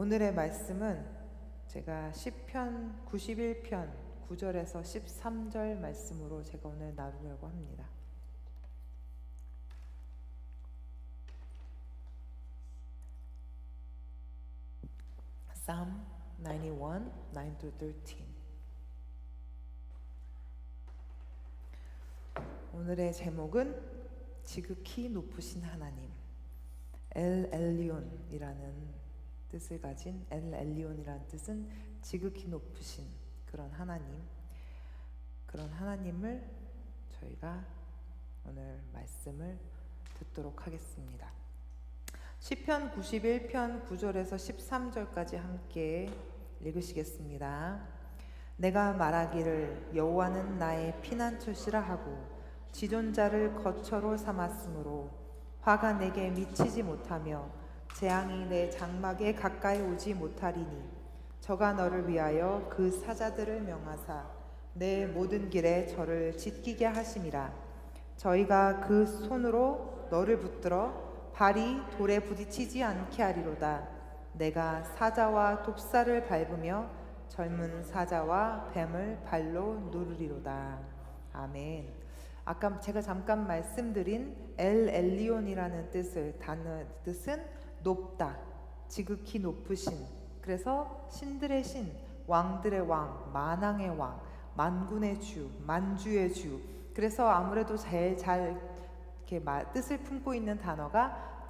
오늘의 말씀은 제가 시편 91편 9절에서 13절 말씀으로 제가 오늘 나누려고 합니다. Psalm 91, 9-13. 오늘의 제목은 지극히 높으신 하나님, 엘 엘리온이라는 뜻을 가진 엘 엘리온이라는 뜻은 지극히 높으신 그런 하나님, 그런 하나님을 저희가 오늘 말씀을 듣도록 하겠습니다. 시편 91편 9절에서 13절까지 함께 읽으시겠습니다. 내가 말하기를 여호와는 나의 피난처시라 하고 지존자를 거처로 삼았으므로 화가 내게 미치지 못하며 재앙이 내 장막에 가까이 오지 못하리니 저가 너를 위하여 그 사자들을 명하사 내 모든 길에 저를 지키게 하심이라. 저희가 그 손으로 너를 붙들어 발이 돌에 부딪히지 않게 하리로다. 내가 사자와 독사를 밟으며 젊은 사자와 뱀을 발로 누르리로다. 아멘. 아까 제가 잠깐 말씀드린 엘 엘리온이라는 뜻은 높다, 지극히 높으신, 그래서 신들의 신, 왕들의 왕, 만왕의 왕, 만군의 주, 만주의 주. 그래서 아무래도 제일 잘 이렇게 뜻을 품고 있는 단어가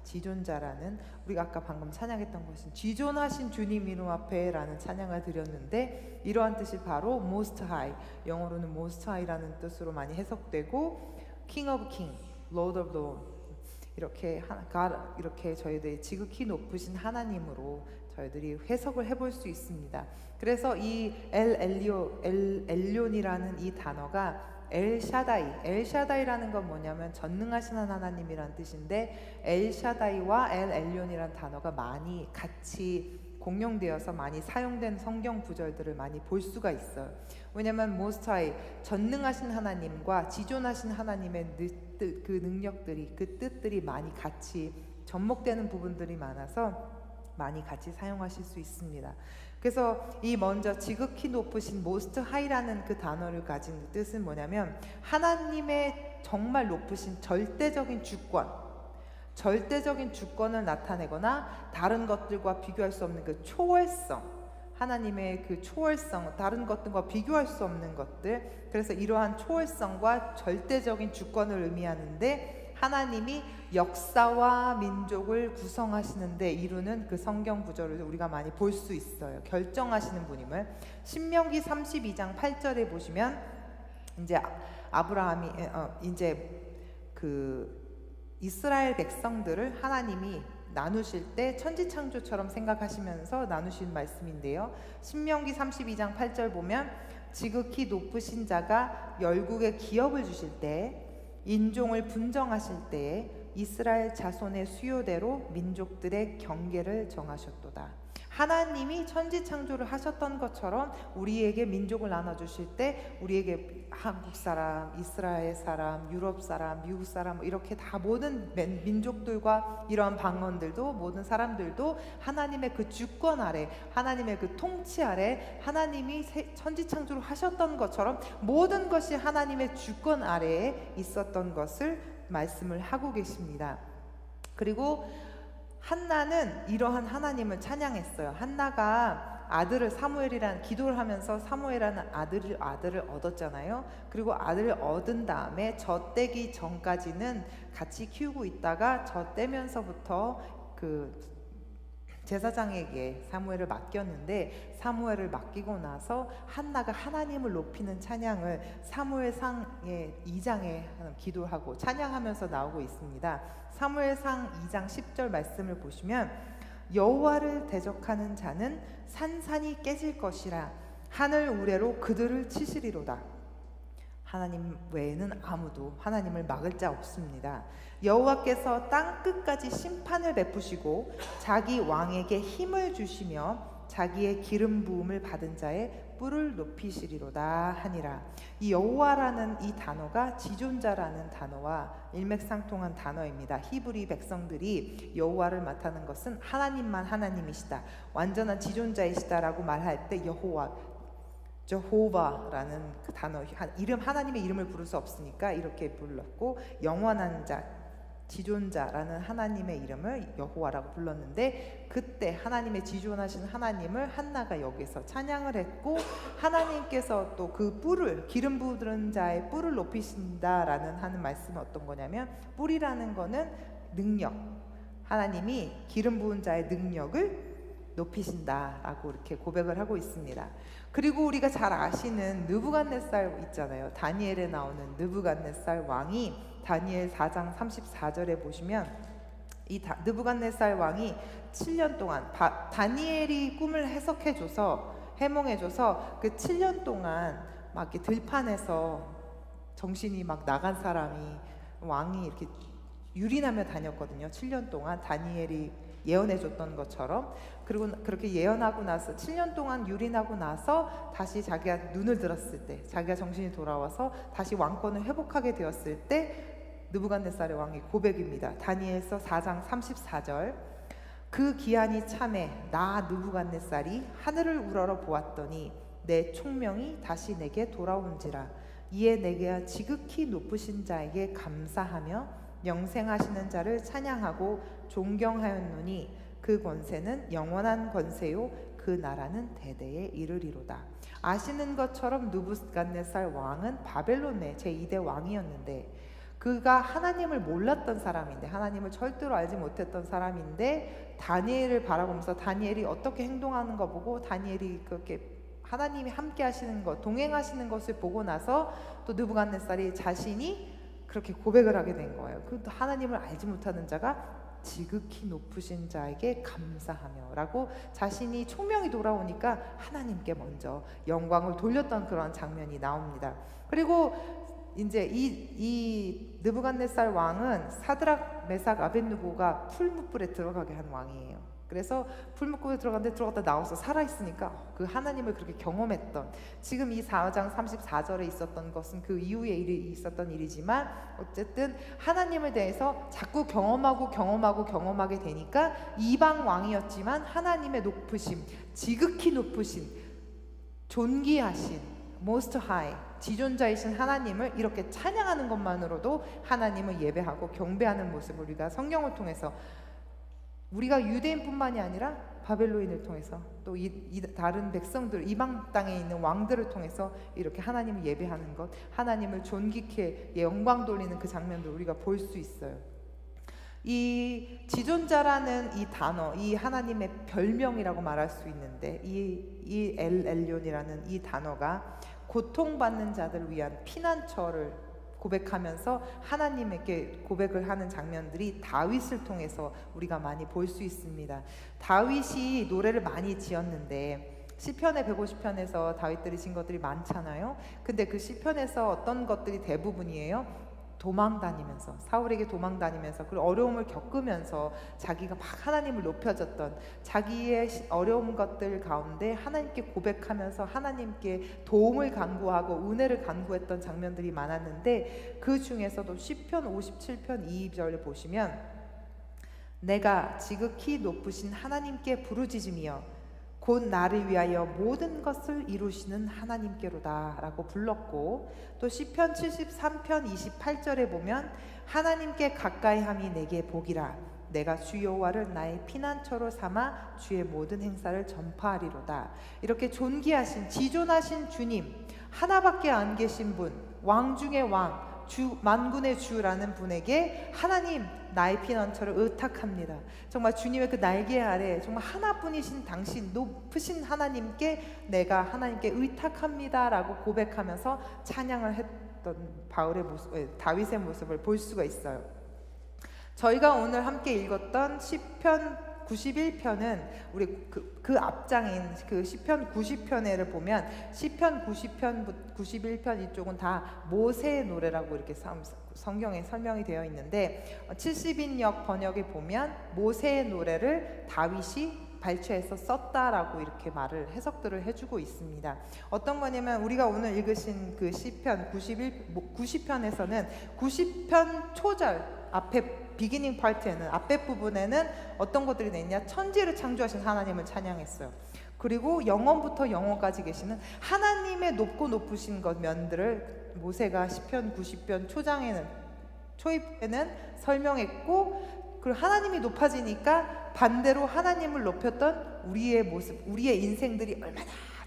지존자라는, 우리가 아까 방금 찬양했던 것은 지존하신 주님 이름 앞에라는 찬양을 드렸는데, 이러한 뜻이 바로 Most High, 영어로는 Most High라는 뜻으로 많이 해석되고, King of King, Lord of Lord, 이렇게 저희들이 지극히 높으신 하나님으로 저희들이 해석을 해볼 수 있습니다. 그래서 이 엘리온이라는 이 단어가 엘샤다이라는 건 뭐냐면 전능하신 하나님이라는 뜻인데, 엘샤다이와 엘리온이라는 단어가 많이 같이 공용되어서 많이 사용된 성경 구절들을 많이 볼 수가 있어요. 왜냐하면 Most High, 전능하신 하나님과 지존하신 하나님의 그 능력들이, 그 뜻들이 많이 같이 접목되는 부분들이 많아서 많이 같이 사용하실 수 있습니다. 그래서 이 먼저 지극히 높으신 Most High라는 그 단어를 가진 뜻은 뭐냐면 하나님의 정말 높으신 절대적인 주권을 나타내거나 다른 것들과 비교할 수 없는 그 초월성, 하나님의 그 초월성, 다른 것들과 비교할 수 없는 것들, 그래서 이러한 초월성과 절대적인 주권을 의미하는데, 하나님이 역사와 민족을 구성하시는데 이루는 그 성경 구절을 우리가 많이 볼 수 있어요. 결정하시는 분임을. 신명기 32장 8절에 보시면 이제 아브라함이 이제 그 이스라엘 백성들을 하나님이 나누실 때 천지창조처럼 생각하시면서 나누신 말씀인데요. 신명기 32장 8절 보면 지극히 높으신 자가 열국에 기업을 주실 때, 인종을 분정하실 때에 이스라엘 자손의 수요대로 민족들의 경계를 정하셨도다. 하나님이 천지창조를 하셨던 것처럼 우리에게 민족을 나눠주실 때 우리에게 한국 사람, 이스라엘 사람, 유럽 사람, 미국 사람, 이렇게 다 모든 민족들과 이러한 방언들도, 모든 사람들도 하나님의 그 주권 아래, 하나님의 그 통치 아래, 하나님이 천지창조를 하셨던 것처럼 모든 것이 하나님의 주권 아래에 있었던 것을 말씀을 하고 계십니다. 그리고 한나는 이러한 하나님을 찬양했어요. 한나가 아들을 사무엘이라는, 기도를 하면서 사무엘이라는 아들을 얻었잖아요. 그리고 아들을 얻은 다음에 젖되기 전까지는 같이 키우고 있다가 젖되면서부터 그 제사장에게 사무엘을 맡겼는데, 사무엘을 맡기고 나서 한나가 하나님을 높이는 찬양을 사무엘상의 2장에 기도하고 찬양하면서 나오고 있습니다. 사무엘상 2장 10절 말씀을 보시면 여호와를 대적하는 자는 산산이 깨질 것이라 하늘 우레로 그들을 치시리로다. 하나님 외에는 아무도 하나님을 막을 자 없습니다. 여호와께서 땅 끝까지 심판을 베푸시고 자기 왕에게 힘을 주시며 자기의 기름 부음을 받은 자의 뿔을 높이시리로다 하니라. 이 여호와라는 이 단어가 지존자라는 단어와 일맥상통한 단어입니다. 히브리 백성들이 여호와를 맡는 것은 하나님만 하나님이시다, 완전한 지존자이시다라고 말할 때 여호와, 저호바라는 그 단어, 이름, 하나님의 이름을 부를 수 없으니까 이렇게 불렀고, 영원한 자, 지존자라는 하나님의 이름을 여호와라고 불렀는데, 그때 하나님의 지존하신 하나님을 한나가 여기서 찬양을 했고, 하나님께서 또 그 뿔을, 기름 부은 자의 뿔을 높이신다라는 하는 말씀은 어떤 거냐면, 뿔이라는 거는 능력, 하나님이 기름 부은 자의 능력을 높이신다라고 이렇게 고백을 하고 있습니다. 그리고 우리가 잘 아시는 느부갓네살 있잖아요. 다니엘에 나오는 느부갓네살 왕이 다니엘 4장 34절에 보시면, 이 느부갓네살 왕이 7년 동안 다니엘이 꿈을 해석해줘서, 해몽해줘서 그 7년 동안 막 이렇게 들판에서 정신이 막 나간 사람이, 왕이 이렇게 유린하며 다녔거든요. 7년 동안 다니엘이 예언해줬던 것처럼. 그리고 그렇게 예언하고 나서 7년 동안 유린하고 나서 다시 자기가 눈을 들었을 때, 자기가 정신이 돌아와서 다시 왕권을 회복하게 되었을 때 느부갓네살의 왕의 고백입니다. 다니엘서 4장 34절. 그 기한이 참에 나 느부갓네살이 하늘을 우러러 보았더니 내 총명이 다시 내게 돌아온지라. 이에 내게 지극히 높으신 자에게 감사하며 영생하시는 자를 찬양하고 존경하였노니 그 권세는 영원한 권세요 그 나라는 대대에 이르리로다. 아시는 것처럼 느부갓네살 왕은 바벨론의 제2대 왕이었는데, 그가 하나님을 몰랐던 사람인데, 하나님을 절대로 알지 못했던 사람인데, 다니엘을 바라보면서 다니엘이 어떻게 행동하는 거 보고, 다니엘이 그렇게 하나님이 함께 하시는 것, 동행하시는 것을 보고 나서 또 느부갓네살이 자신이 그렇게 고백을 하게 된 거예요. 그 하나님을 알지 못하는 자가 지극히 높으신 자에게 감사하며 라고, 자신이 총명이 돌아오니까 하나님께 먼저 영광을 돌렸던 그런 장면이 나옵니다. 그리고 이제 이 느부갓네살 왕은 사드락, 메삭, 아벳느고가 풀무불에 들어가게 한 왕이에요. 그래서 풀무불에 들어갔다 나와서 살아있으니까 그 하나님을 그렇게 경험했던, 지금 이 4장 34절에 있었던 것은 그 이후에 있었던 일이지만, 어쨌든 하나님에 대해서 자꾸 경험하게 되니까 이방 왕이었지만 하나님의 높으심, 지극히 높으신, 존귀하신, most high, 지존자이신 하나님을 이렇게 찬양하는 것만으로도 하나님을 예배하고 경배하는 모습을 우리가 성경을 통해서, 우리가 유대인뿐만이 아니라 바벨론인을 통해서 또 다른 백성들, 이방 땅에 있는 왕들을 통해서 이렇게 하나님을 예배하는 것, 하나님을 존귀케 영광 돌리는 그 장면들 우리가 볼 수 있어요. 이 지존자라는 이 단어, 이 하나님의 별명이라고 말할 수 있는데, 이 엘엘론이라는 이 단어가 고통받는 자들을 위한 피난처를 고백하면서 하나님에게 고백을 하는 장면들이 다윗을 통해서 우리가 많이 볼 수 있습니다. 다윗이 노래를 많이 지었는데, 시편의 150편에서 다윗들이 진 것들이 많잖아요. 근데 그 시편에서 어떤 것들이 대부분이에요? 도망다니면서, 사울에게 도망다니면서, 그리고 어려움을 겪으면서 자기가 막 하나님을 높여줬던, 자기의 어려운 것들 가운데 하나님께 고백하면서 하나님께 도움을 간구하고 은혜를 간구했던 장면들이 많았는데, 그 중에서도 시편 57편 2절을 보시면, 내가 지극히 높으신 하나님께 부르짖으며 곧 나를 위하여 모든 것을 이루시는 하나님께로다 라고 불렀고, 또 시편 73편 28절에 보면 하나님께 가까이함이 내게 복이라, 내가 주 여호와를 나의 피난처로 삼아 주의 모든 행사를 전파하리로다. 이렇게 존귀하신, 지존하신 주님, 하나밖에 안 계신 분, 왕 중의 왕, 주, 만군의 주라는 분에게 하나님 나의 피난처를 의탁합니다. 정말 주님의 그 날개 아래 정말 하나뿐이신 당신, 높으신 하나님께 내가 하나님께 의탁합니다 라고 고백하면서 찬양을 했던 바울의 모습, 다윗의 모습을 볼 수가 있어요. 저희가 오늘 함께 읽었던 시편 91편은 우리 그 앞장인 그 시편 90편에를 보면, 시편 90편, 91편 이쪽은 다 모세의 노래라고 이렇게 성경에 설명이 되어 있는데, 70인역 번역에 보면 모세의 노래를 다윗이 발췌해서 썼다라고 이렇게 말을 해석들을 해주고 있습니다. 어떤 거냐면 우리가 오늘 읽으신 그 시편 90편에서는 90편 초절 앞에 비기닝 파트에는 앞에 부분에는 어떤 것들이 있냐, 천지를 창조하신 하나님을 찬양했어요. 그리고 영원부터 영원까지 계시는 하나님의 높고 높으신 것 면들을 모세가 시편 90편 초입에는 설명했고, 그리고 하나님이 높아지니까 반대로 하나님을 높였던 우리의 모습, 우리의 인생들이 얼마나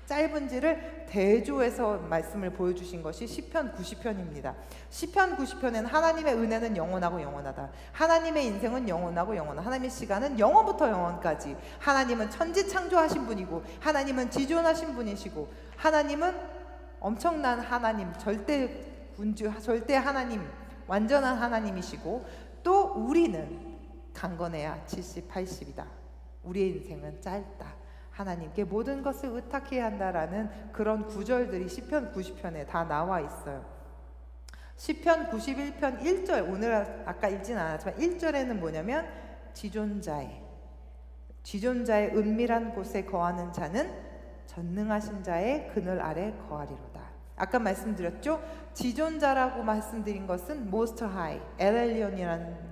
짧은지를 대조해서 말씀을 보여주신 것이 시편 90편입니다. 시편 90편에는 하나님의 은혜는 영원하고 영원하다, 하나님의 인생은 영원하고 영원하다, 하나님의 시간은 영원부터 영원까지, 하나님은 천지 창조하신 분이고, 하나님은 지존하신 분이시고, 하나님은 엄청난 하나님, 절대 군주, 절대 하나님, 완전한 하나님이시고, 또 우리는 강건해야 70, 80이다. 우리의 인생은 짧다. 하나님께 모든 것을 의탁해야 한다라는 그런 구절들이 시편 90편에 다 나와 있어요. 시편 91편 1절, 오늘 아까 읽진 않았지만 1절에는 뭐냐면 지존자의 은밀한 곳에 거하는 자는 전능하신 자의 그늘 아래 거하리로다. 아까 말씀드렸죠? 지존자라고 말씀드린 것은 Most High, 엘엘리온이라는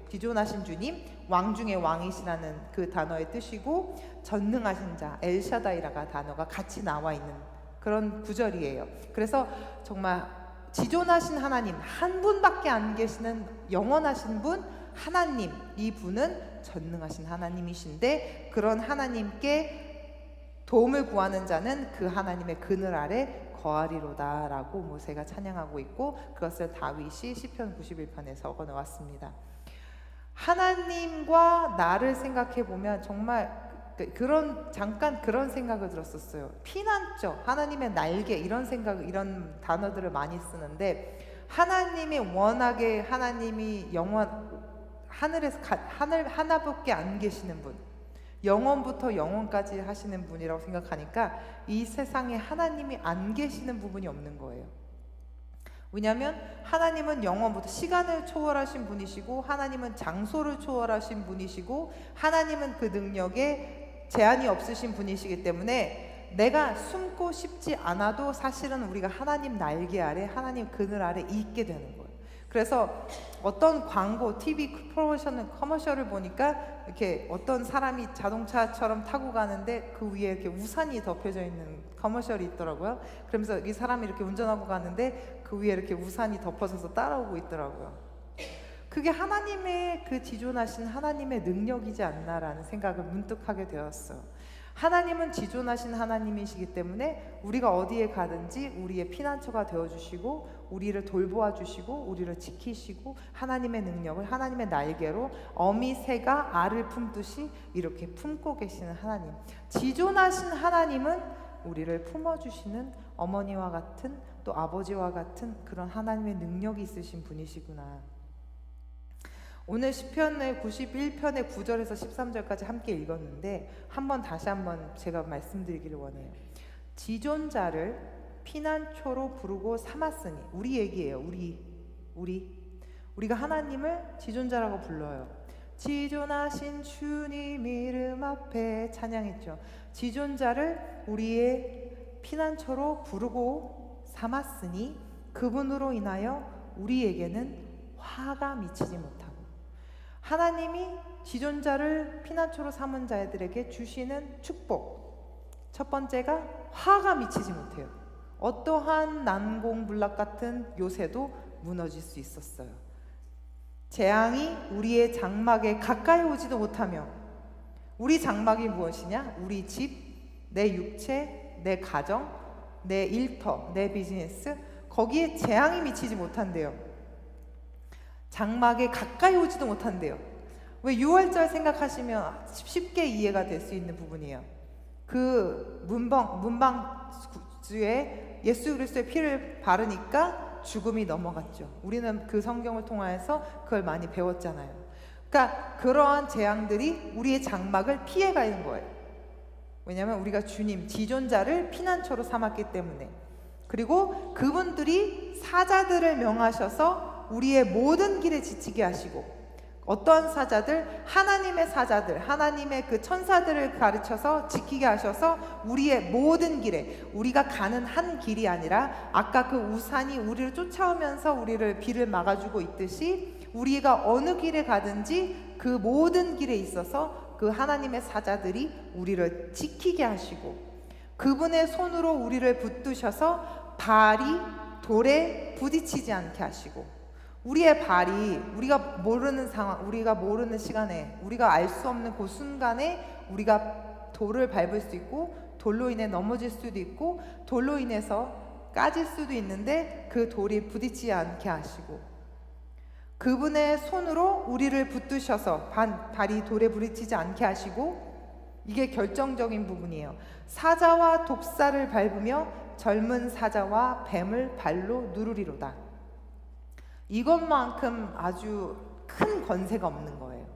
지존하신 주님, 왕 중의 왕이시라는 그 단어의 뜻이고, 전능하신 자, 엘샤다이라가 단어가 같이 나와 있는 그런 구절이에요. 그래서 정말 지존하신 하나님, 한 분밖에 안 계시는 영원하신 분, 하나님, 이 분은 전능하신 하나님이신데, 그런 하나님께 도움을 구하는 자는 그 하나님의 그늘 아래 거하리로다 라고 모세가 찬양하고 있고, 그것을 다윗이 시편 91편에 적어 놓았습니다. 하나님과 나를 생각해 보면 정말 잠깐 그런 생각을 들었었어요. 피난처, 하나님의 날개, 이런 이런 단어들을 많이 쓰는데, 하나님이 워낙에 하나님이 하늘에서 하늘 하나밖에 안 계시는 분, 영원부터 영원까지 하시는 분이라고 생각하니까 이 세상에 하나님이 안 계시는 부분이 없는 거예요. 왜냐하면 하나님은 영원부터 시간을 초월하신 분이시고, 하나님은 장소를 초월하신 분이시고, 하나님은 그 능력에 제한이 없으신 분이시기 때문에 내가 숨고 싶지 않아도 사실은 우리가 하나님 날개 아래, 하나님 그늘 아래 있게 되는 거예요. 그래서 어떤 광고, TV 프로모션, 커머셜을 보니까 이렇게 어떤 사람이 자동차처럼 타고 가는데 그 위에 이렇게 우산이 덮여져 있는 커머셜이 있더라고요. 그러면서 이 사람이 이렇게 운전하고 가는데 그 위에 이렇게 우산이 덮어져서 따라오고 있더라고요. 그게 하나님의 그 지존하신 하나님의 능력이지 않나라는 생각을 문득 하게 되었어요. 하나님은 지존하신 하나님이시기 때문에 우리가 어디에 가든지 우리의 피난처가 되어주시고, 우리를 돌보아 주시고, 우리를 지키시고, 하나님의 능력을 하나님의 날개로 어미 새가 알을 품듯이 이렇게 품고 계시는 하나님, 지존하신 하나님은 우리를 품어주시는 어머니와 같은, 또 아버지와 같은 그런 하나님의 능력이 있으신 분이시구나. 오늘 시편의 91편의 9절에서 13절까지 함께 읽었는데 다시 한번 제가 말씀드리기를 원해요. 지존자를 피난처로 부르고 삼았으니, 우리 얘기예요. 우리가 하나님을 지존자라고 불러요. 지존하신 주님 이름 앞에 찬양했죠. 지존자를 우리의 피난처로 부르고 삼았으니 그분으로 인하여 우리에게는 화가 미치지 못하고, 하나님이 지존자를 피난처로 삼은 자들에게 주시는 축복, 첫 번째가 화가 미치지 못해요. 어떠한 난공불락 같은 요새도 무너질 수 있었어요. 재앙이 우리의 장막에 가까이 오지도 못하며, 우리 장막이 무엇이냐? 우리 집, 내 육체, 내 가정, 내 일터, 내 비즈니스, 거기에 재앙이 미치지 못한대요. 장막에 가까이 오지도 못한대요. 왜 6월절 생각하시면 쉽게 이해가 될 수 있는 부분이에요. 그 문방주에 예수 그리스도의 피를 바르니까 죽음이 넘어갔죠. 우리는 그 성경을 통해서 그걸 많이 배웠잖아요. 그러니까 그러한 재앙들이 우리의 장막을 피해가는 거예요. 왜냐하면 우리가 주님, 지존자를 피난처로 삼았기 때문에. 그리고 그분들이 사자들을 명하셔서 우리의 모든 길에 지치게 하시고, 어떠한 사자들? 하나님의 사자들, 하나님의 그 천사들을 가르쳐서 지키게 하셔서 우리의 모든 길에, 우리가 가는 한 길이 아니라 아까 그 우산이 우리를 쫓아오면서 우리를 비를 막아주고 있듯이 우리가 어느 길에 가든지 그 모든 길에 있어서 그 하나님의 사자들이 우리를 지키게 하시고 그분의 손으로 우리를 붙드셔서 발이 돌에 부딪히지 않게 하시고 우리의 발이 우리가 모르는 상황, 우리가 모르는 시간에, 우리가 알 수 없는 그 순간에 우리가 돌을 밟을 수 있고 돌로 인해 넘어질 수도 있고 돌로 인해서 까질 수도 있는데 그 돌이 부딪히지 않게 하시고 그분의 손으로 우리를 붙드셔서 발이 돌에 부딪히지 않게 하시고 이게 결정적인 부분이에요. 사자와 독사를 밟으며 젊은 사자와 뱀을 발로 누르리로다. 이것만큼 아주 큰 권세가 없는 거예요.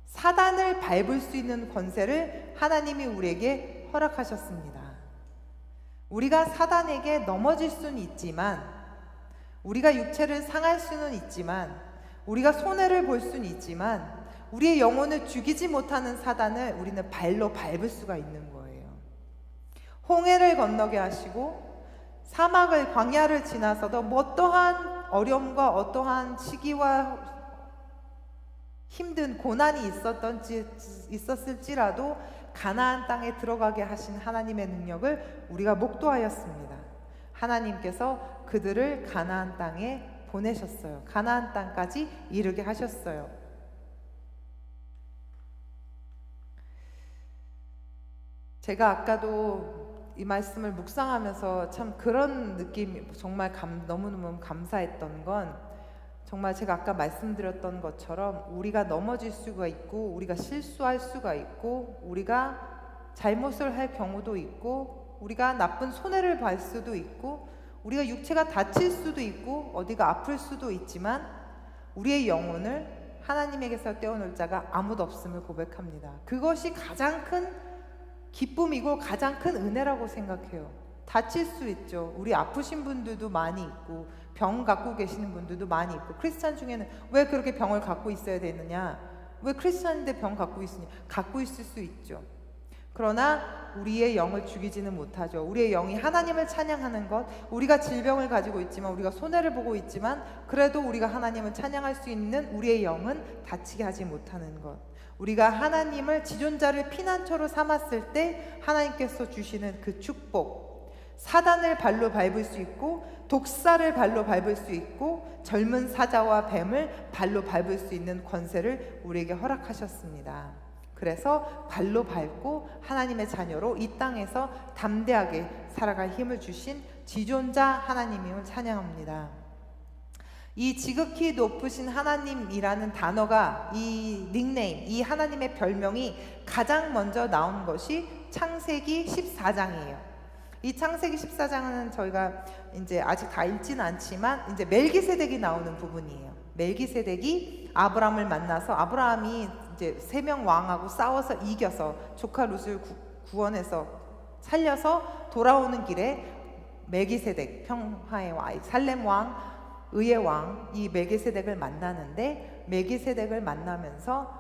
사단을 밟을 수 있는 권세를 하나님이 우리에게 허락하셨습니다. 우리가 사단에게 넘어질 수는 있지만, 우리가 육체를 상할 수는 있지만, 우리가 손해를 볼 수는 있지만, 우리의 영혼을 죽이지 못하는 사단을 우리는 발로 밟을 수가 있는 거예요. 홍해를 건너게 하시고 사막을, 광야를 지나서도 어떠한 어려움과 어떠한 시기와 힘든 고난이 있었을지라도 가나안 땅에 들어가게 하신 하나님의 능력을 우리가 목도하였습니다. 하나님께서 그들을 가나안 땅에 보내셨어요. 가나안 땅까지 이르게 하셨어요. 제가 아까도 이 말씀을 묵상하면서 참 그런 느낌이 정말 너무너무 감사했던 건 정말 제가 아까 말씀드렸던 것처럼 우리가 넘어질 수가 있고 우리가 실수할 수가 있고 우리가 잘못을 할 경우도 있고 우리가 나쁜 손해를 볼 수도 있고 우리가 육체가 다칠 수도 있고 어디가 아플 수도 있지만 우리의 영혼을 하나님에게서 떼어놓을 자가 아무도 없음을 고백합니다. 그것이 가장 큰 기쁨이고 가장 큰 은혜라고 생각해요. 다칠 수 있죠. 우리 아프신 분들도 많이 있고 병 갖고 계시는 분들도 많이 있고 크리스찬 중에는 왜 그렇게 병을 갖고 있어야 되느냐, 왜 크리스찬인데 병 갖고 있으냐, 갖고 있을 수 있죠. 그러나 우리의 영을 죽이지는 못하죠. 우리의 영이 하나님을 찬양하는 것, 우리가 질병을 가지고 있지만 우리가 손해를 보고 있지만 그래도 우리가 하나님을 찬양할 수 있는 우리의 영은 다치게 하지 못하는 것, 우리가 하나님을 지존자를 피난처로 삼았을 때 하나님께서 주시는 그 축복, 사단을 발로 밟을 수 있고 독사를 발로 밟을 수 있고 젊은 사자와 뱀을 발로 밟을 수 있는 권세를 우리에게 허락하셨습니다. 그래서 발로 밟고 하나님의 자녀로 이 땅에서 담대하게 살아갈 힘을 주신 지존자 하나님임을 찬양합니다. 이 지극히 높으신 하나님이라는 단어가, 이 닉네임, 이 하나님의 별명이 가장 먼저 나온 것이 창세기 14장이에요. 이 창세기 14장은 저희가 이제 아직 다 읽지는 않지만 이제 멜기세덱이 나오는 부분이에요. 멜기세덱이 아브라함을 만나서 아브라함이 이제 3명 왕하고 싸워서 이겨서 조카 룻을 구원해서 살려서 돌아오는 길에 멜기세덱, 평화의 왕, 살렘 왕, 의의 왕, 이 멜기세덱을 만나는데 멜기세덱을 만나면서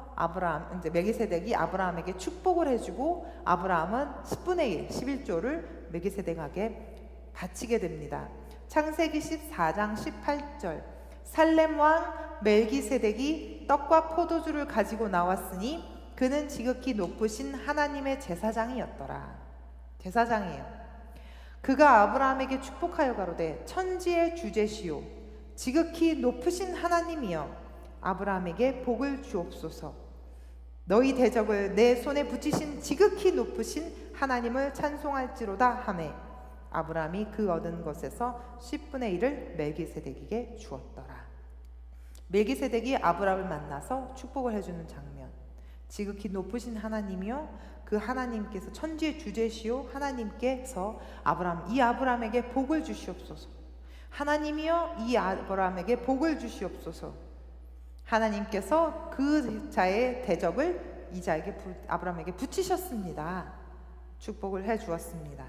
이제 멜기세덱이 아브라함에게 축복을 해주고 아브라함은 10분의 1, 11조를 멜기세덱에게 바치게 됩니다. 창세기 14장 18절, 살렘 왕 멜기세덱이 떡과 포도주를 가지고 나왔으니 그는 지극히 높으신 하나님의 제사장이었더라. 제사장이에요. 그가 아브라함에게 축복하여 가로되 천지의 주제시오 지극히 높으신 하나님이여 아브라함에게 복을 주옵소서. 너희 대적을 내 손에 붙이신 지극히 높으신 하나님을 찬송할지로다 하매 아브라함이 그 얻은 것에서 10분의 1을 멜기세덱에게 주었더라. 멜기세덱이 아브라함을 만나서 축복을 해주는 장면. 지극히 높으신 하나님이요, 그 하나님께서 천지의 주제시오 하나님께서 이 아브라함에게 복을 주시옵소서. 하나님이여 이 아브라함에게 복을 주시옵소서. 하나님께서 그 자의 대적을 이 자에게 아브라함에게 붙이셨습니다. 축복을 해 주었습니다.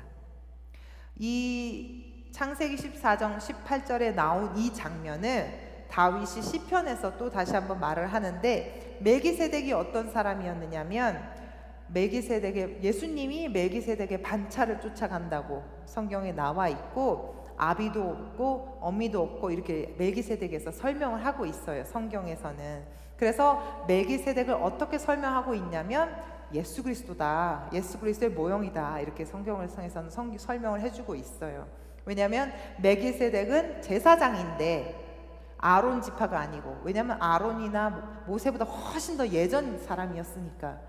이 창세기 14장 18절에 나온 이 장면을 다윗이 시편에서 또 다시 한번 말을 하는데, 멜기세덱이 어떤 사람이었느냐면, 예수님이 멜기세덱의 반차를 쫓아간다고 성경에 나와 있고, 아비도 없고 어미도 없고 이렇게 멜기세덱에서 설명을 하고 있어요, 성경에서는. 그래서 멜기세덱을 어떻게 설명하고 있냐면 예수 그리스도다, 예수 그리스도의 모형이다, 이렇게 성경을 통해서는 설명을 해주고 있어요. 왜냐하면 멜기세덱은 제사장인데 아론 지파가 아니고, 왜냐하면 아론이나 모세보다 훨씬 더 예전 사람이었으니까.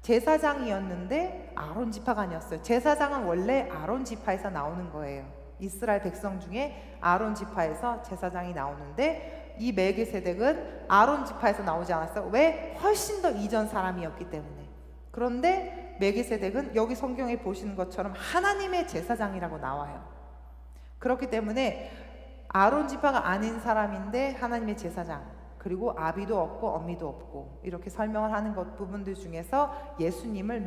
제사장이었는데 아론 지파가 아니었어요. 제사장은 원래 아론 지파에서 나오는 거예요. 이스라엘 백성 중에 아론 지파에서 제사장이 나오는데, 이 멜기세덱은 아론 지파에서 나오지 않았어요. 왜? 훨씬 더 이전 사람이었기 때문에. 그런데 멜기세덱은 여기 성경에 보시는 것처럼 하나님의 제사장이라고 나와요. 그렇기 때문에 아론 지파가 아닌 사람인데 하나님의 제사장, 그리고 아비도 없고 어미도 없고, 이렇게 설명을 하는 것 부분들 중에서 예수님을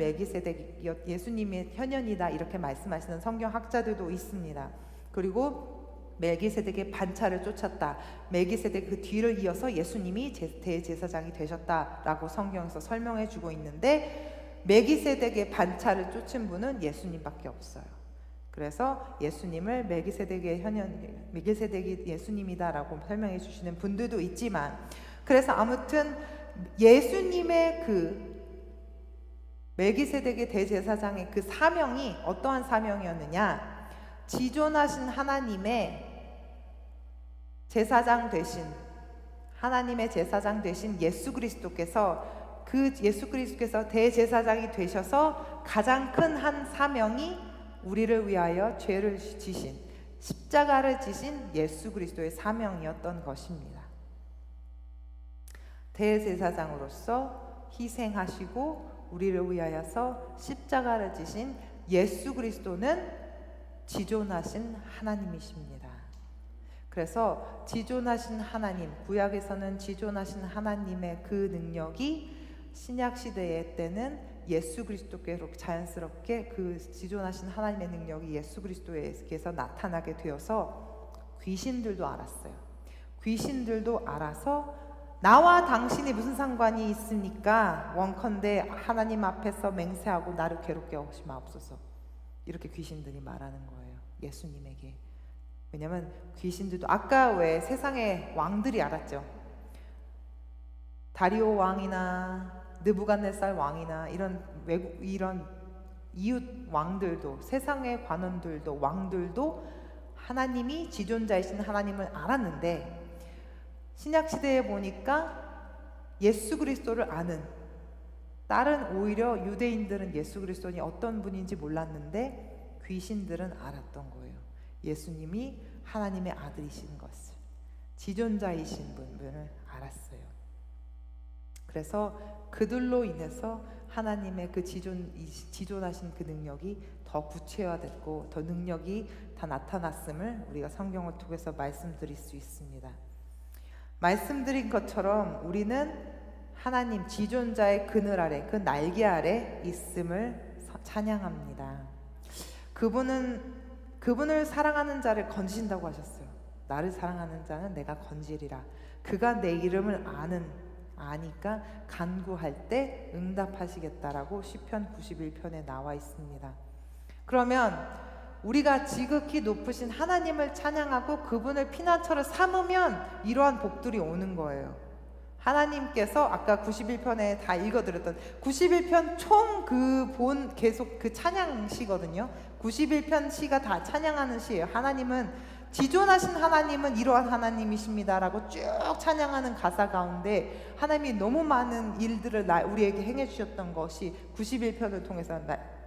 예수님의 현현이다 이렇게 말씀하시는 성경 학자들도 있습니다. 그리고 멜기세덱의 반차를 쫓았다, 멜기세덱 그 뒤를 이어서 예수님이 대제사장이 되셨다라고 성경에서 설명해 주고 있는데, 멜기세덱의 반차를 쫓은 분은 예수님밖에 없어요. 그래서 예수님을 멜기세덱이 예수님이다라고 설명해 주시는 분들도 있지만, 그래서 아무튼 예수님의 그 멜기세덱의 대제사장의 그 사명이 어떠한 사명이었느냐, 지존하신 하나님의 제사장 되신, 하나님의 제사장 되신 예수 그리스도께서, 그 예수 그리스도께서 대제사장이 되셔서 가장 큰 한 사명이 우리를 위하여 죄를 지신, 십자가를 지신 예수 그리스도의 사명이었던 것입니다. 대제사장으로서 희생하시고 우리를 위하여서 십자가를 지신 예수 그리스도는 지존하신 하나님이십니다. 그래서 지존하신 하나님, 구약에서는 지존하신 하나님의 그 능력이 신약 시대의 때는 예수 그리스도께로 자연스럽게 그 지존하신 하나님의 능력이 예수 그리스도에게서 나타나게 되어서 귀신들도 알았어요. 귀신들도 알아서 나와 당신이 무슨 상관이 있습니까? 원컨대 하나님 앞에서 맹세하고 나를 괴롭게 하시 마옵소서, 이렇게 귀신들이 말하는 거예요, 예수님에게. 왜냐면 귀신들도 아까 왜 세상의 왕들이 알았죠. 다리오 왕이나 느부갓네살 왕이나 이런 이웃 왕들도, 세상의 관원들도, 왕들도 하나님이 지존자이신 하나님을 알았는데, 신약 시대에 보니까 예수 그리스도를 아는, 다른 오히려 유대인들은 예수 그리스도니 어떤 분인지 몰랐는데 귀신들은 알았던 거예요. 예수님이 하나님의 아들이신 것을, 지존자이신 분을 알았어요. 그래서 그들로 인해서 하나님의 그 지존하신 그 능력이 더 구체화됐고 더 능력이 다 나타났음을 우리가 성경을 통해서 말씀드릴 수 있습니다. 말씀드린 것처럼 우리는 하나님 지존자의 그늘 아래, 그 날개 아래 있음을 찬양합니다. 그분을 사랑하는 자를 건지신다고 하셨어요. 나를 사랑하는 자는 내가 건지리라. 그가 내 이름을 아니까 간구할 때 응답하시겠다라고 시편 91편에 나와 있습니다. 그러면 우리가 지극히 높으신 하나님을 찬양하고 그분을 피난처를 삼으면 이러한 복들이 오는 거예요. 하나님께서 아까 91편에 다 읽어드렸던 91편 총 계속 그 찬양 시거든요. 91편 시가 다 찬양하는 시예요. 지존하신 하나님은 이러한 하나님이십니다라고 쭉 찬양하는 가사 가운데 하나님이 너무 많은 일들을 우리에게 행해 주셨던 것이 91편을 통해서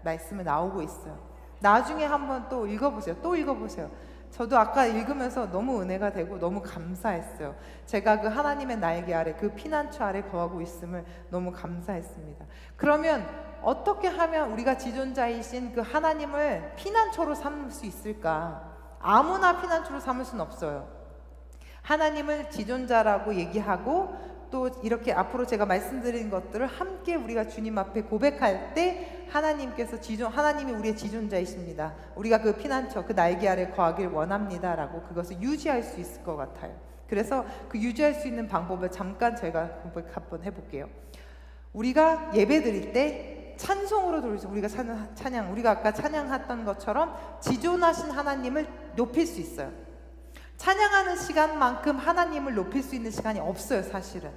말씀이 나오고 있어요. 나중에 한번 또 읽어보세요. 저도 아까 읽으면서 너무 은혜가 되고 너무 감사했어요. 제가 그 하나님의 날개 아래, 그 피난처 아래 거하고 있음을 너무 감사했습니다. 그러면 어떻게 하면 우리가 지존자이신 그 하나님을 피난처로 삼을 수 있을까? 아무나 피난처로 삼을 수는 없어요. 하나님을 지존자라고 얘기하고 또 이렇게 앞으로 제가 말씀드린 것들을 함께 우리가 주님 앞에 고백할 때 하나님이 우리의 지존자이십니다. 우리가 그 피난처, 그 날개 아래 거하길 원합니다라고 그것을 유지할 수 있을 것 같아요. 그래서 그 유지할 수 있는 방법을 잠깐 저희가 한번 해볼게요. 우리가 예배 드릴 때 찬송으로 들으죠. 우리가 찬양, 우리가 아까 찬양했던 것처럼 지존하신 하나님을 높일 수 있어요. 찬양하는 시간만큼 하나님을 높일 수 있는 시간이 없어요, 사실은.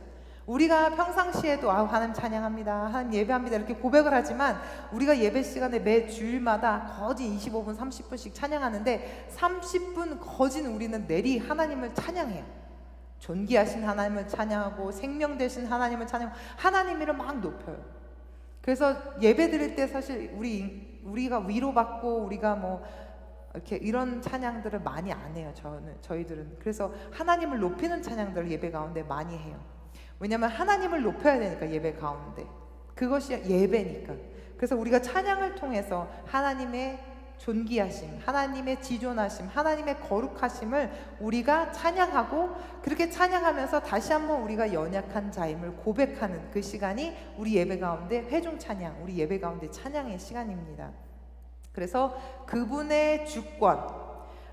우리가 평상시에도 하나님 찬양합니다, 하나님 예배합니다 이렇게 고백을 하지만 우리가 예배 시간에 매 주일마다 거진 25분, 30분씩 찬양하는데 30분 거진 우리는 내리 하나님을 찬양해요. 존귀하신 하나님을 찬양하고 생명 되신 하나님을 찬양하고 하나님 이름 막 높여요. 그래서 예배 드릴 때 사실 우리가 위로받고 우리가 뭐 이렇게 이런 찬양들을 많이 안 해요. 저희들은. 그래서 하나님을 높이는 찬양들을 예배 가운데 많이 해요. 왜냐하면 하나님을 높여야 되니까, 예배 가운데. 그것이 예배니까. 그래서 우리가 찬양을 통해서 하나님의 존귀하심, 하나님의 지존하심, 하나님의 거룩하심을 우리가 찬양하고, 그렇게 찬양하면서 다시 한번 우리가 연약한 자임을 고백하는 그 시간이 우리 예배 가운데 회중 찬양, 우리 예배 가운데 찬양의 시간입니다. 그래서 그분의 주권,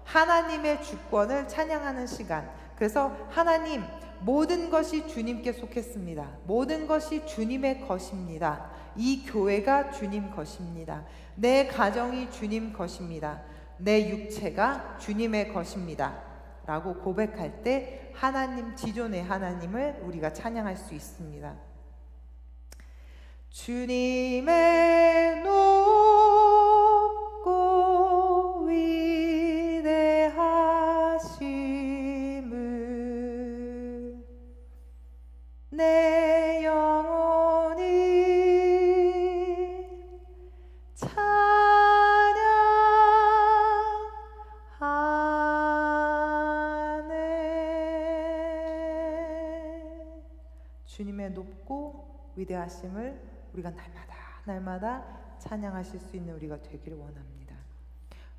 하나님의 주권을 찬양하는 시간. 그래서 하나님, 모든 것이 주님께 속했습니다. 모든 것이 주님의 것입니다. 이 교회가 주님 것입니다. 내 가정이 주님 것입니다. 내 육체가 주님의 것입니다 라고 고백할 때 하나님, 지존의 하나님을 우리가 찬양할 수 있습니다. 주님의 높고 위대하심을 내 영혼이 찬양하네. 주님의 높고 위대하심을 우리가 날마다 찬양하실 수 있는 우리가 되기를 원합니다.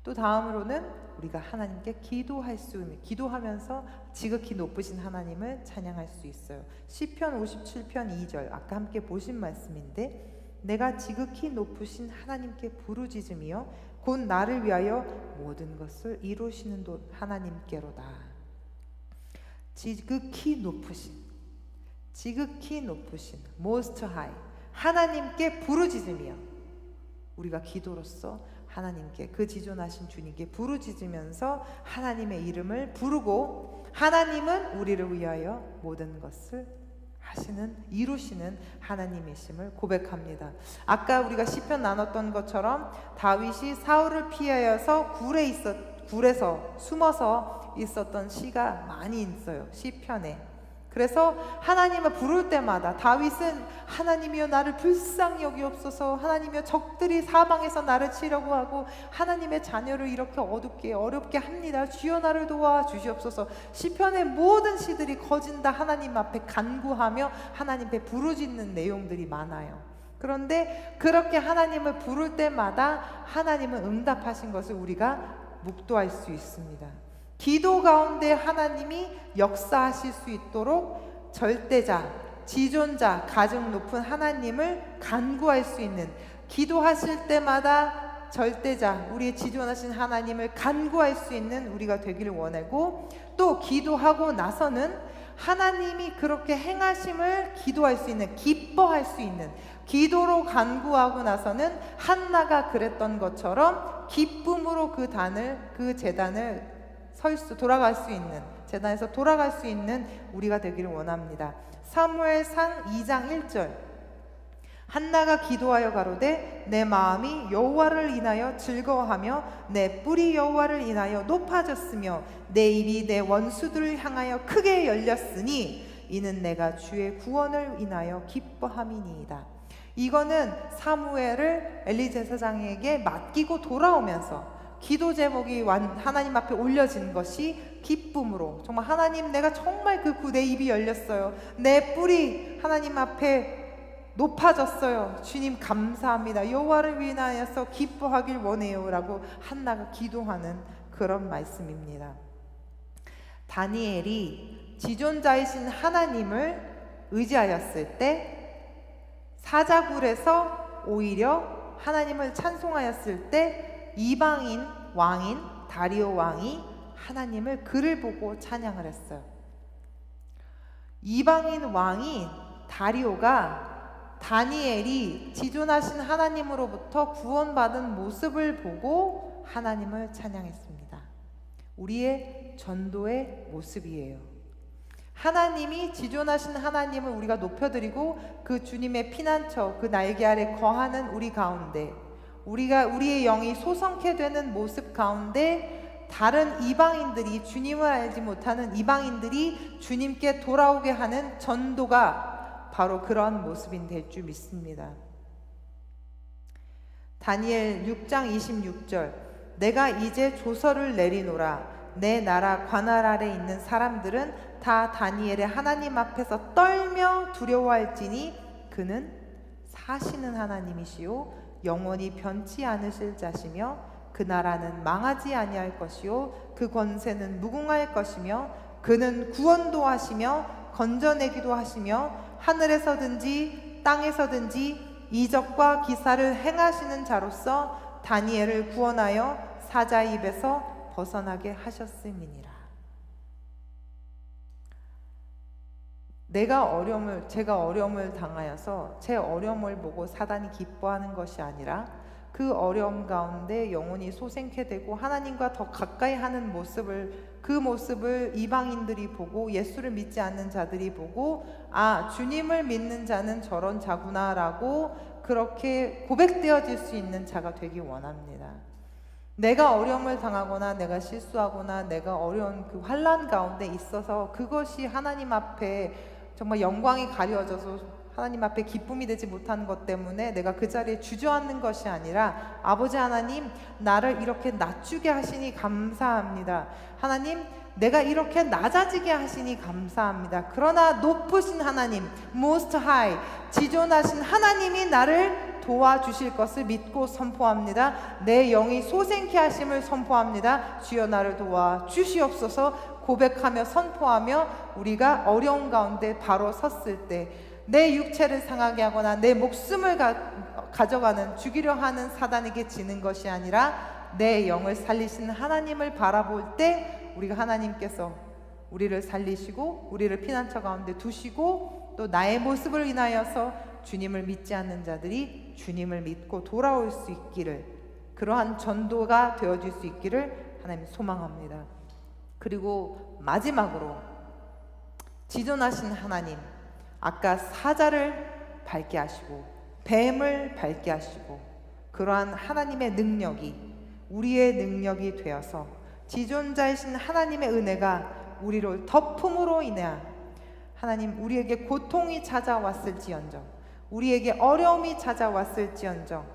또 다음으로는 우리가 하나님께 기도할 수 있는, 기도하면서 지극히 높으신 하나님을 찬양할 수 있어요. 시편 57편 2절, 아까 함께 보신 말씀인데, 내가 지극히 높으신 하나님께 부르짖으며 곧 나를 위하여 모든 것을 이루시는 하나님께로다. 지극히 높으신 most high 하나님께 부르짖으며, 우리가 기도로서 하나님께, 그 지존하신 주님께 부르짖으면서 하나님의 이름을 부르고, 하나님은 우리를 위하여 모든 것을 이루시는 하나님이심을 고백합니다. 아까 우리가 시편 나눴던 것처럼 다윗이 사울을 피하여서 굴에서 숨어서 있었던 시가 많이 있어요, 시편에. 그래서 하나님을 부를 때마다 다윗은 하나님이여 나를 불쌍히 여기옵소서, 하나님이여 적들이 사방에서 나를 치려고 하고 하나님의 자녀를 이렇게 어렵게 합니다. 주여 나를 도와주시옵소서. 시편의 모든 시들이 거진 다 하나님 앞에 간구하며 하나님 앞에 부르짖는 내용들이 많아요. 그런데 그렇게 하나님을 부를 때마다 하나님은 응답하신 것을 우리가 묵도할 수 있습니다. 기도 가운데 하나님이 역사하실 수 있도록 절대자, 지존자, 가장 높은 하나님을 간구할 수 있는, 기도하실 때마다 절대자, 우리의 지존하신 하나님을 간구할 수 있는 우리가 되기를 원하고, 또 기도하고 나서는 하나님이 그렇게 행하심을 기도할 수 있는, 기뻐할 수 있는, 기도로 간구하고 나서는 한나가 그랬던 것처럼 기쁨으로 그 제단을 돌아갈 수 있는, 제단에서 돌아갈 수 있는 우리가 되기를 원합니다. 사무엘상 2장 1절, 한나가 기도하여 가로되 내 마음이 여호와를 인하여 즐거워하며 내 뿔이 여호와를 인하여 높아졌으며 내 입이 내 원수들을 향하여 크게 열렸으니 이는 내가 주의 구원을 인하여 기뻐함이니이다. 이거는 사무엘을 엘리 제사장에게 맡기고 돌아오면서 기도 제목이 하나님 앞에 올려진 것이 기쁨으로, 정말 하나님, 내가 정말 내 입이 열렸어요, 내 뿔이 하나님 앞에 높아졌어요, 주님 감사합니다, 여호와를 위하여서 기뻐하길 원해요 라고 한나가 기도하는 그런 말씀입니다. 다니엘이 지존자이신 하나님을 의지하였을 때, 사자굴에서 오히려 하나님을 찬송하였을 때 이방인 왕인 다리오 왕이 하나님을 그를 보고 찬양을 했어요. 이방인 왕인 다리오가 다니엘이 지존하신 하나님으로부터 구원받은 모습을 보고 하나님을 찬양했습니다. 우리의 전도의 모습이에요. 하나님이 지존하신 하나님을 우리가 높여드리고 그 주님의 피난처, 그 날개 아래 거하는 우리 가운데, 우리의 영이 소성케 되는 모습 가운데 다른 이방인들이, 주님을 알지 못하는 이방인들이 주님께 돌아오게 하는 전도가 바로 그런 모습인 될 줄 믿습니다. 다니엘 6장 26절, 내가 이제 조서를 내리노라. 내 나라 관할 아래 있는 사람들은 다 다니엘의 하나님 앞에서 떨며 두려워할지니 그는 사시는 하나님이시요 영원히 변치 않으실 자시며 그 나라는 망하지 아니할 것이요 그 권세는 무궁할 것이며 그는 구원도 하시며 건져내기도 하시며 하늘에서든지 땅에서든지 이적과 기사를 행하시는 자로서 다니엘을 구원하여 사자의 입에서 벗어나게 하셨음이니라. 제가 어려움을 당하여서 제 어려움을 보고 사단이 기뻐하는 것이 아니라 그 어려움 가운데 영혼이 소생케 되고 하나님과 더 가까이 하는 그 모습을 이방인들이 보고 예수를 믿지 않는 자들이 보고 아, 주님을 믿는 자는 저런 자구나라고 그렇게 고백되어질 수 있는 자가 되기 원합니다. 내가 어려움을 당하거나 내가 실수하거나 내가 어려운 그 환난 가운데 있어서 그것이 하나님 앞에 정말 영광이 가려져서 하나님 앞에 기쁨이 되지 못하는 것 때문에 내가 그 자리에 주저앉는 것이 아니라 아버지 하나님, 나를 이렇게 낮추게 하시니 감사합니다. 하나님, 내가 이렇게 낮아지게 하시니 감사합니다. 그러나 높으신 하나님, Most High, 지존하신 하나님이 나를 도와주실 것을 믿고 선포합니다. 내 영이 소생케 하심을 선포합니다. 주여 나를 도와주시옵소서. 고백하며 선포하며 우리가 어려운 가운데 바로 섰을 때 내 육체를 상하게 하거나 내 목숨을 가져가는, 죽이려 하는 사단에게 지는 것이 아니라 내 영을 살리시는 하나님을 바라볼 때 우리가 하나님께서 우리를 살리시고 우리를 피난처 가운데 두시고 또 나의 모습을 인하여서 주님을 믿지 않는 자들이 주님을 믿고 돌아올 수 있기를, 그러한 전도가 되어질 수 있기를 하나님 소망합니다. 그리고 마지막으로 지존하신 하나님, 아까 사자를 밟게 하시고 뱀을 밟게 하시고 그러한 하나님의 능력이 우리의 능력이 되어서 지존자이신 하나님의 은혜가 우리를 덮음으로 인해 하나님, 우리에게 고통이 찾아왔을지언정, 우리에게 어려움이 찾아왔을지언정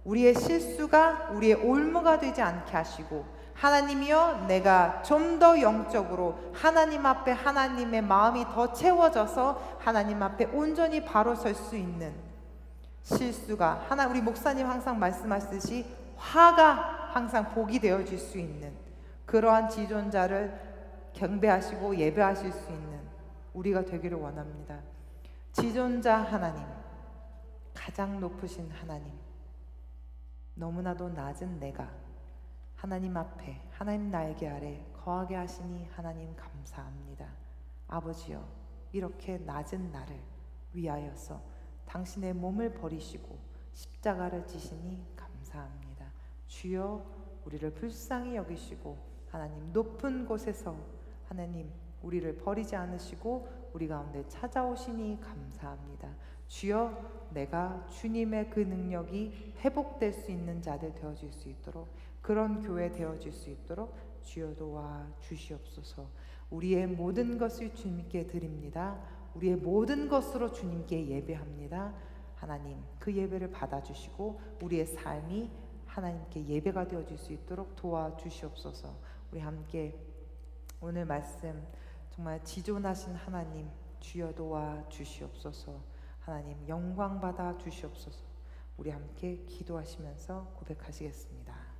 우리의 실수가 우리의 올무가 되지 않게 하시고, 하나님이여, 내가 좀 더 영적으로 하나님 앞에 하나님의 마음이 더 채워져서 하나님 앞에 온전히 바로 설 수 있는 실수가 우리 목사님 항상 말씀하시듯이 화가 항상 복이 되어질 수 있는 그러한 지존자를 경배하시고 예배하실 수 있는 우리가 되기를 원합니다. 지존자 하나님, 가장 높으신 하나님, 너무나도 낮은 내가 하나님 앞에 하나님 날개 아래 거하게 하시니 하나님 감사합니다. 아버지여, 이렇게 낮은 나를 위하여서 당신의 몸을 버리시고 십자가를 지시니 감사합니다. 주여, 우리를 불쌍히 여기시고 하나님 높은 곳에서 하나님 우리를 버리지 않으시고 우리 가운데 찾아오시니 감사합니다. 주여, 내가 주님의 그 능력이 회복될 수 있는 자들 되어질 수 있도록, 그런 교회 되어질 수 있도록 주여 도와 주시옵소서. 우리의 모든 것을 주님께 드립니다. 우리의 모든 것으로 주님께 예배합니다. 하나님, 그 예배를 받아주시고 우리의 삶이 하나님께 예배가 되어질 수 있도록 도와주시옵소서. 우리 함께 오늘 말씀 정말 지존하신 하나님, 주여 도와주시옵소서. 하나님, 영광 받아 주시옵소서. 우리 함께 기도하시면서 고백하시겠습니다.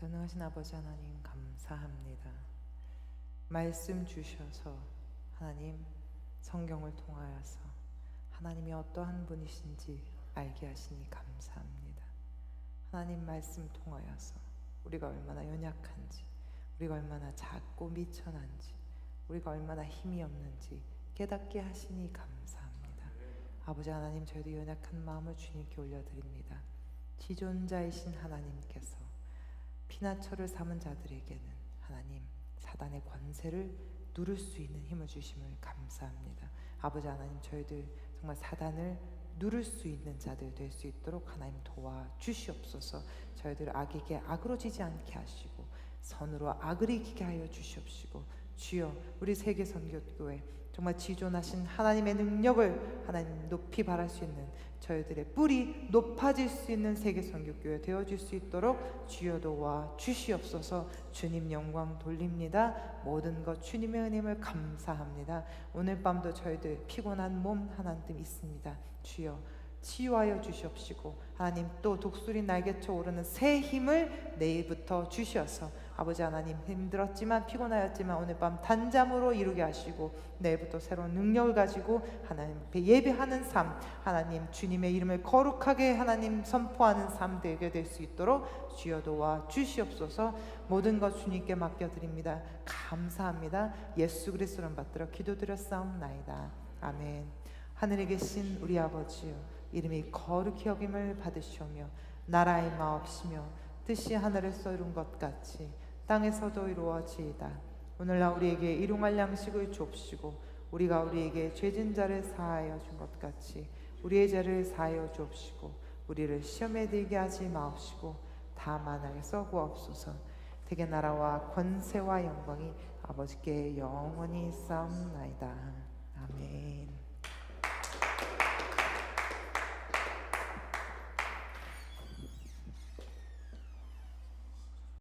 전능하신 아버지 하나님 감사합니다. 말씀 주셔서 하나님 성경을 통하여서 하나님이 어떠한 분이신지 알게 하시니 감사합니다. 하나님 말씀 통하여서 우리가 얼마나 연약한지, 우리가 얼마나 작고 미천한지, 우리가 얼마나 힘이 없는지 깨닫게 하시니 감사합니다. 아버지 하나님, 저희도 연약한 마음을 주님께 올려드립니다. 지존자이신 하나님께서 피난처를 삼은 자들에게는 하나님 사단의 권세를 누를 수 있는 힘을 주심을 감사합니다. 아버지 하나님, 저희들 정말 사단을 누를 수 있는 자들 될 수 있도록 하나님 도와주시옵소서. 저희들 악에게 악으로 지지 않게 하시고 선으로 악을 이기게 하여 주시옵시고, 주여 우리 세계선교교회 정말 지존하신 하나님의 능력을 하나님 높이 발할 수 있는, 저희들의 뿔이 높아질 수 있는 세계선교교회 되어줄 수 있도록 주여 도와 주시옵소서. 주님 영광 돌립니다. 모든 것 주님의 은혜를 감사합니다. 오늘 밤도 저희들 피곤한 몸 하나님 있습니다. 주여 치유하여 주시옵시고, 하나님 또 독수리 날개쳐 오르는 새 힘을 내일부터 주셔서 아버지 하나님, 힘들었지만 피곤하였지만 오늘 밤 단잠으로 이루게 하시고 내일부터 새로운 능력을 가지고 하나님 앞에 예배하는 삶, 하나님 주님의 이름을 거룩하게 하나님 선포하는 삶 되게 될 수 있도록 주여 도와 주시옵소서. 모든 것 주님께 맡겨드립니다. 감사합니다. 예수 그리스도를 받들어 기도드렸사옵나이다. 아멘. 하늘에 계신 우리 아버지여, 이름이 거룩히 여김을 받으시오며 나라의 마옵시며 뜻이 하늘에서 이룬 것 같이 땅에서도 이루어지이다. 오늘날 우리에게 일용할 양식을 주옵시고 우리가 우리에게 죄진 자를 사하여 준 것 같이 우리의 죄를 사하여 주옵시고 우리를 시험에 들게 하지 마옵시고 다만 악에서 구하옵소서. 대개 나라와 권세와 영광이 아버지께 영원히 있사옵나이다.